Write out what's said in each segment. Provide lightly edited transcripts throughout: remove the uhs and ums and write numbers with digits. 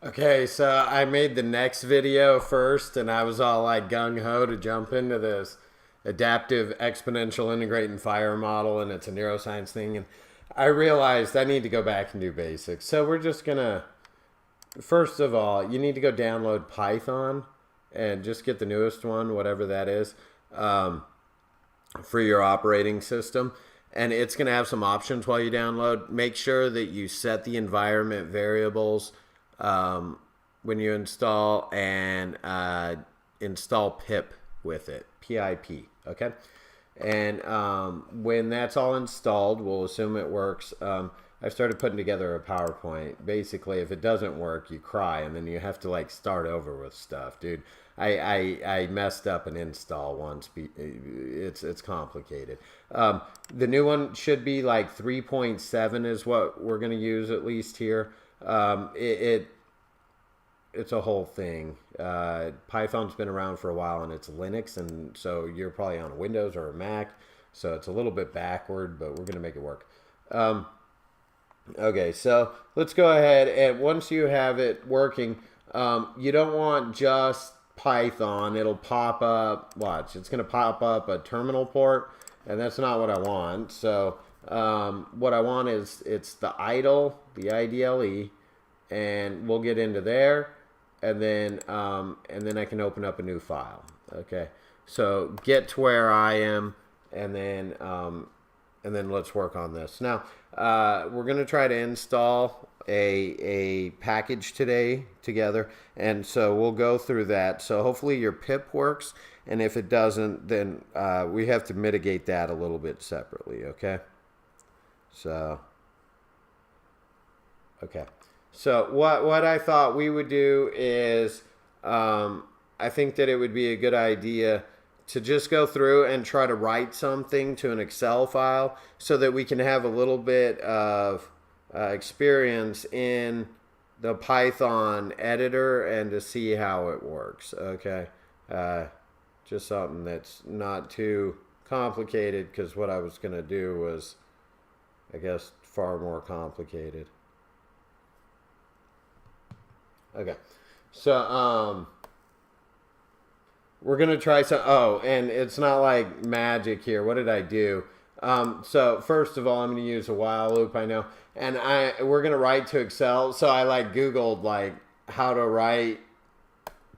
Okay, so I made the next video first, and I was all like gung ho to jump into this adaptive exponential integrating fire model, and it's a neuroscience thing. And I realized I need to go back and do basics. So we're just gonna, first of all, you need to go download Python and just get the newest one, whatever that is, for your operating system. And it's going to have some options while you download. Make sure that you set the environment variables when you install, and install pip with it, PIP, okay? And when that's all installed, we'll assume it works. I started putting together a PowerPoint. Basically, if it doesn't work, you cry, and then you have to like start over with stuff, dude. I messed up an install once. It's complicated. The new one should be like 3.7 is what we're gonna use at least here. It's a whole thing. Python's been around for a while, and it's Linux, and so you're probably on a Windows or a Mac, so it's a little bit backward, but we're gonna make it work. Okay, so let's go ahead, and once you have it working, you don't want just Python. It'll pop up, watch, it's going to pop up a terminal port, and that's not what I want. So what I want is, it's the idle, the IDLE, and we'll get into there, and then I can open up a new file. Okay, so get to where I am, and then let's work on this. Now, we're going to try to install a package today together, and so we'll go through that. So hopefully your pip works, and if it doesn't, then we have to mitigate that a little bit separately, okay? So, okay. So what I thought we would do is, I think that it would be a good idea to just go through and try to write something to an Excel file so that we can have a little bit of experience in the Python editor and to see how it works. Okay. Just something that's not too complicated, because what I was going to do was, I guess, far more complicated. Okay. So, we're going to try some. Oh, and it's not like magic here. What did I do? So first of all, I'm going to use a while loop, I know. And we're going to write to Excel. So I like Googled like how to write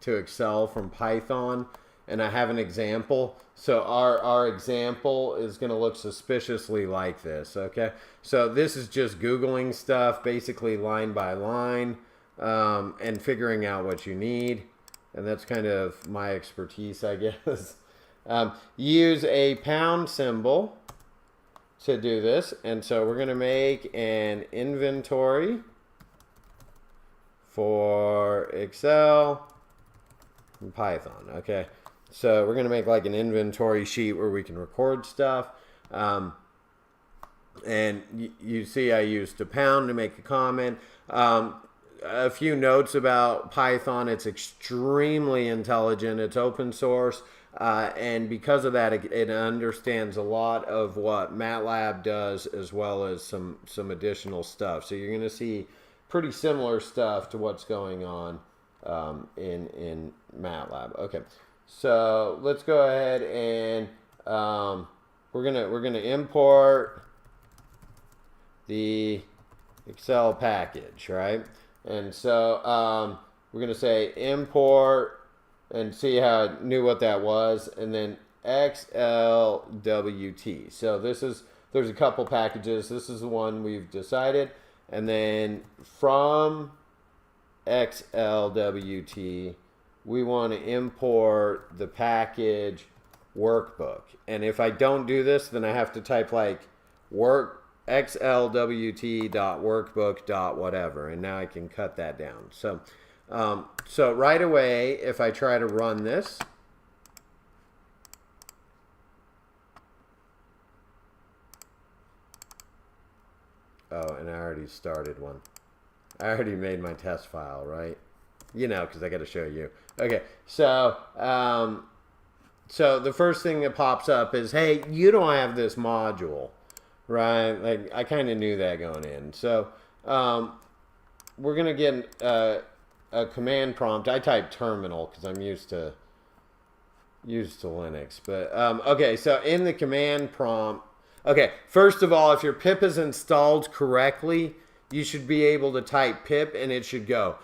to Excel from Python. And I have an example. So our example is going to look suspiciously like this. Okay. So this is just Googling stuff, basically line by line, and figuring out what you need. And that's kind of my expertise, I guess. Use a pound symbol to do this. And so we're going to make an inventory for Excel and Python. Okay. So we're going to make like an inventory sheet where we can record stuff. And you see I used a pound to make a comment. A few notes about Python. It's extremely intelligent. It's open source. And because of that, it understands a lot of what MATLAB does, as well as some additional stuff. So you're going to see pretty similar stuff to what's going on in MATLAB. Okay, so let's go ahead and we're gonna import the Excel package, right? And so we're going to say import, and see how I knew what that was, and then XLWT. So there's a couple packages. This is the one we've decided. And then from XLWT, we want to import the package workbook. And if I don't do this, then I have to type like xlwt.workbook.whatever, and now I can cut that down. So right away, if I try to run this, oh, and I already started one. I already made my test file, right? You know, because I got to show you. Okay, so so the first thing that pops up is, hey, you don't have this module. Right, like I kind of knew that going in. So we're gonna get a command prompt. I type terminal because I'm used to Linux. But okay, so in the command prompt, okay, first of all, if your pip is installed correctly, you should be able to type pip and it should go.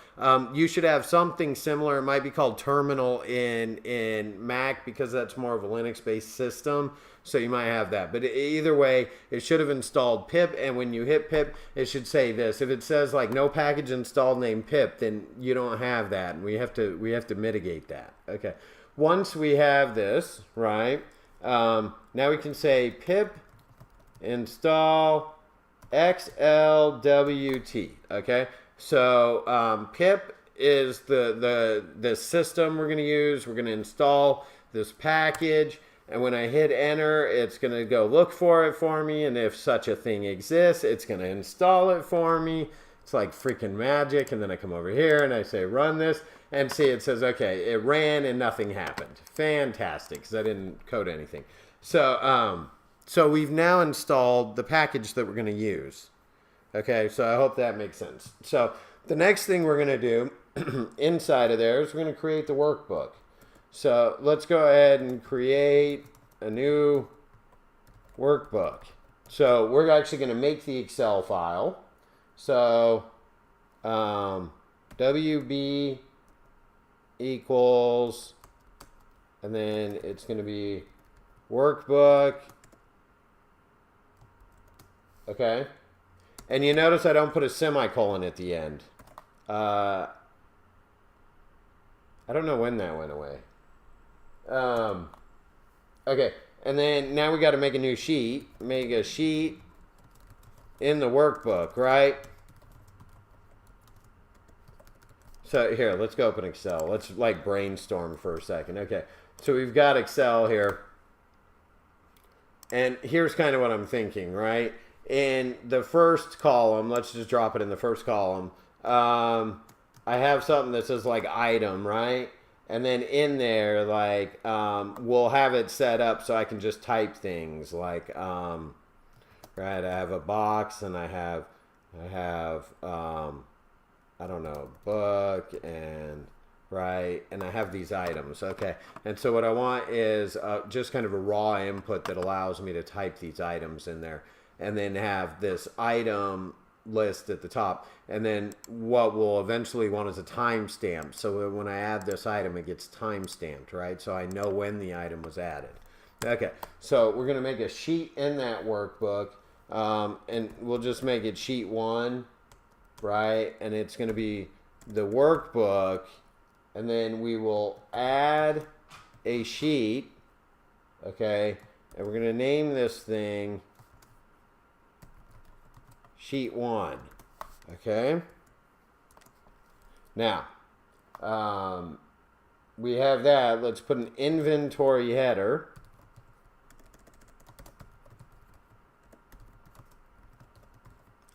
You should have something similar. It might be called terminal in Mac because that's more of a Linux-based system. So you might have that. But either way, it should have installed pip. And when you hit pip, it should say this. If it says like no package installed named pip, then you don't have that. And we have to mitigate that. Okay. Once we have this, right, now we can say pip install XLWT, okay? So pip is the system we're going to use. We're going to install this package, and when I hit enter, it's going to go look for it for me, and if such a thing exists, it's going to install it for me. It's like freaking magic. And then I come over here and I say run this, and see it says, okay, it ran and nothing happened. Fantastic, because I didn't code anything. So so we've now installed the package that we're going to use. Okay, so I hope that makes sense. So the next thing we're going to do inside of there is we're going to create the workbook. So let's go ahead and create a new workbook. So we're actually going to make the Excel file. So WB equals, and then it's going to be workbook. Okay. And you notice I don't put a semicolon at the end. I don't know when that went away. Okay. And then now we got to make a new sheet. Make a sheet in the workbook, right? So here, let's go open Excel. Let's like brainstorm for a second. Okay. So we've got Excel here. And here's kind of what I'm thinking, right? In the first column, let's just drop it in the first column. I have something that says like item, right? And then in there, like, we'll have it set up so I can just type things like, right? I have a box and I have, I don't know, book and, right? And I have these items, okay? And so what I want is just kind of a raw input that allows me to type these items in there. And then have this item list at the top. And then what we'll eventually want is a timestamp. So when I add this item, it gets timestamped, right? So I know when the item was added. Okay, so we're going to make a sheet in that workbook. And we'll just make it sheet 1, right? And it's going to be the workbook. And then we will add a sheet, okay? And we're going to name this thing sheet 1, okay? Now, we have that. Let's put an inventory header.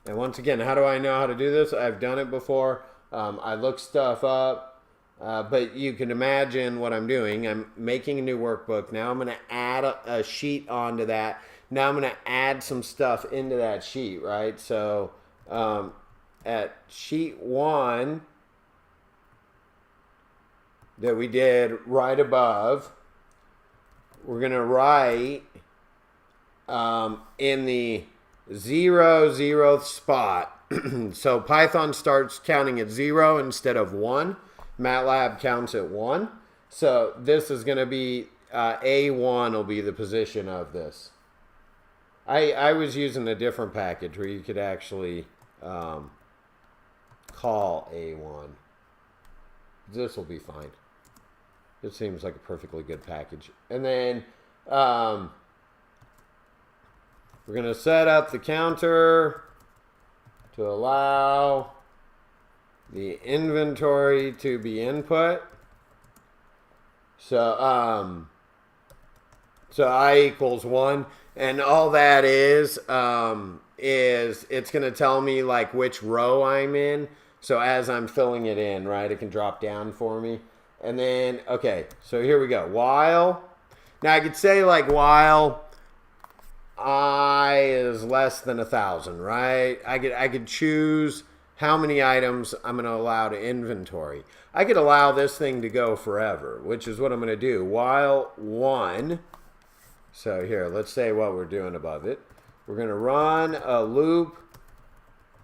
And once again, how do I know how to do this? I've done it before. I look stuff up, but you can imagine what I'm doing. I'm making a new workbook. Now I'm going to add a sheet onto that. Now I'm going to add some stuff into that sheet, right? So at sheet 1 that we did right above, we're going to write in the 0th spot. So Python starts counting at 0 instead of 1. MATLAB counts at 1. So this is going to be A1 will be the position of this. I was using a different package where you could actually call A1. This will be fine. It seems like a perfectly good package. And then we're going to set up the counter to allow the inventory to be input. So so I equals 1. And all that is it's going to tell me like which row I'm in. So as I'm filling it in, right, it can drop down for me. And then, okay, so here we go. While, now I could say like while I is less than 1,000, right? I could choose how many items I'm going to allow to inventory. I could allow this thing to go forever, which is what I'm going to do. While one, so here, let's say what we're doing above it. We're going to run a loop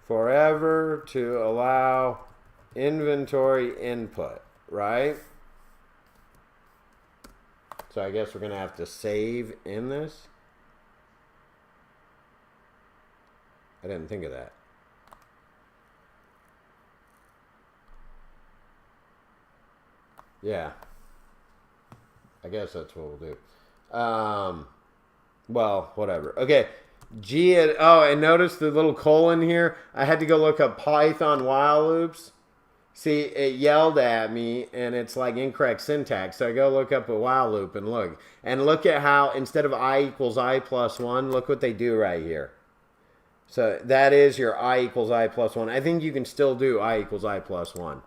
forever to allow inventory input, right? So I guess we're going to have to save in this. I didn't think of that. Yeah. I guess that's what we'll do. Well, whatever. Okay. And notice the little colon here. I had to go look up Python while loops. See, it yelled at me, and it's like incorrect syntax. So I go look up a while loop and look. And look at how, instead of I equals I plus 1, look what they do right here. So that is your I equals I plus 1. I think you can still do I equals I plus 1.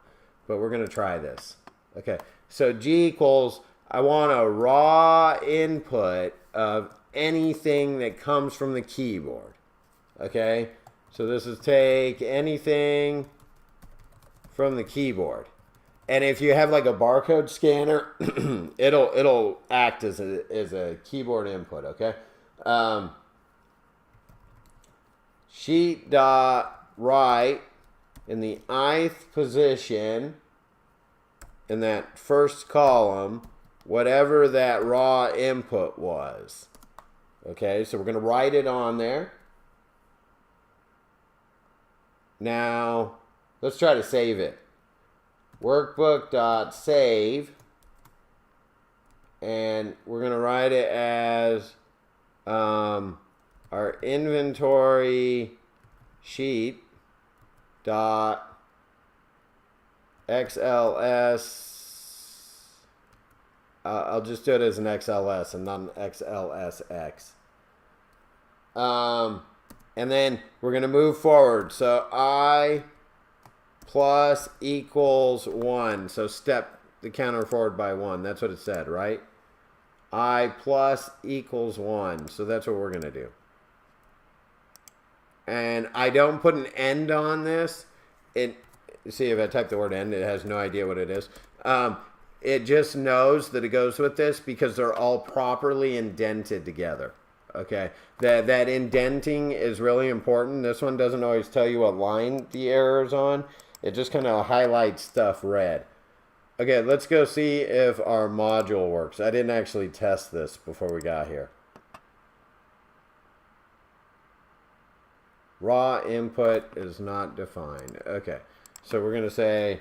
But we're going to try this. Okay, so G equals, I want a raw input of anything that comes from the keyboard. Okay, so this is take anything from the keyboard. And if you have like a barcode scanner, it'll act as a keyboard input, okay? Sheet dot write in the ith position in that first column, whatever that raw input was. Okay, so we're going to write it on there. Now, let's try to save it. Workbook.save. And we're going to write it as our inventory sheet dot XLS. I'll just do it as an XLS and not an XLSX. And then we're going to move forward. So I plus equals 1. So step the counter forward by 1. That's what it said, right? I plus equals 1. So that's what we're going to do. And I don't put an end on this. See, if I type the word end, it has no idea what it is. It just knows that it goes with this because they're all properly indented together. Okay, that indenting is really important. This one doesn't always tell you what line the error is on. It just kind of highlights stuff red. Okay, let's go see if our module works. I didn't actually test this before we got here. Raw input is not defined. Okay, so we're going to say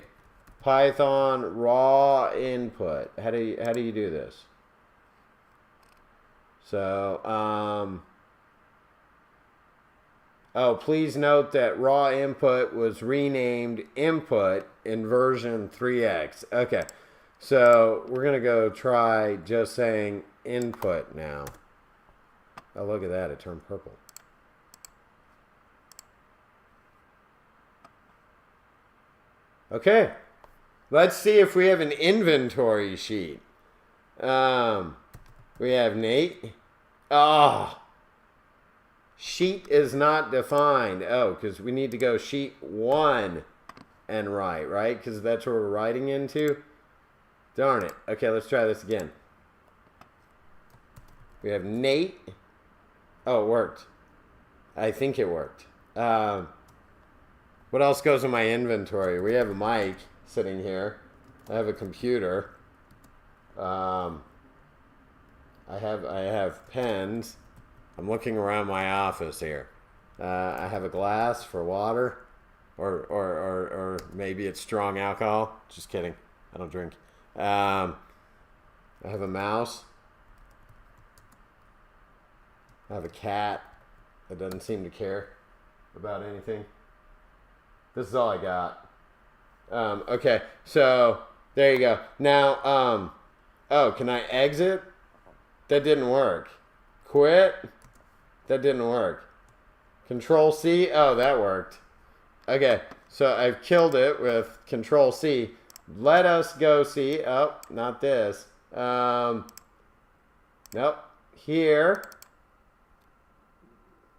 Python raw input. How do you do this? So, oh, please note that raw input was renamed input in version 3x. Okay, so we're going to go try just saying input now. Oh, look at that. It turned purple. Okay, let's see if we have an inventory sheet. We have Nate. Sheet is not defined. Oh, because we need to go sheet 1 and write, right? Because that's what we're writing into. Darn it. Okay, let's try this again. We have Nate. Oh, it worked. I think it worked. What else goes in my inventory? We have a mic sitting here. I have a computer. I have pens. I'm looking around my office here. I have a glass for water, or maybe it's strong alcohol. Just kidding. I don't drink. I have a mouse. I have a cat that doesn't seem to care about anything. This is all I got. Okay, so there you go. Now, oh, can I exit? That didn't work. Quit? That didn't work. Control C? Oh, that worked. Okay, so I've killed it with Control C. Let us go see. Oh, not this. Nope. Here.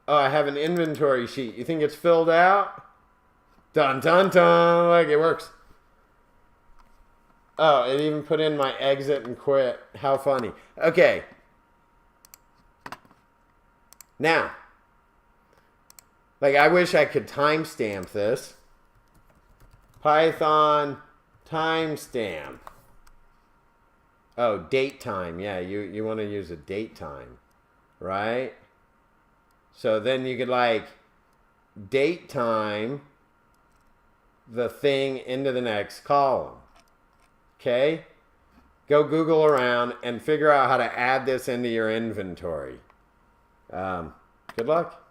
Oh, I have an inventory sheet. You think it's filled out? Dun, dun, dun. Look, it works. Oh, it even put in my exit and quit. How funny. Okay. Now, like, I wish I could timestamp this. Python timestamp. Oh, date time. Yeah, you want to use a date time, right? So then you could, like, date time the thing into the next column. Okay? Go Google around and figure out how to add this into your inventory. Good luck.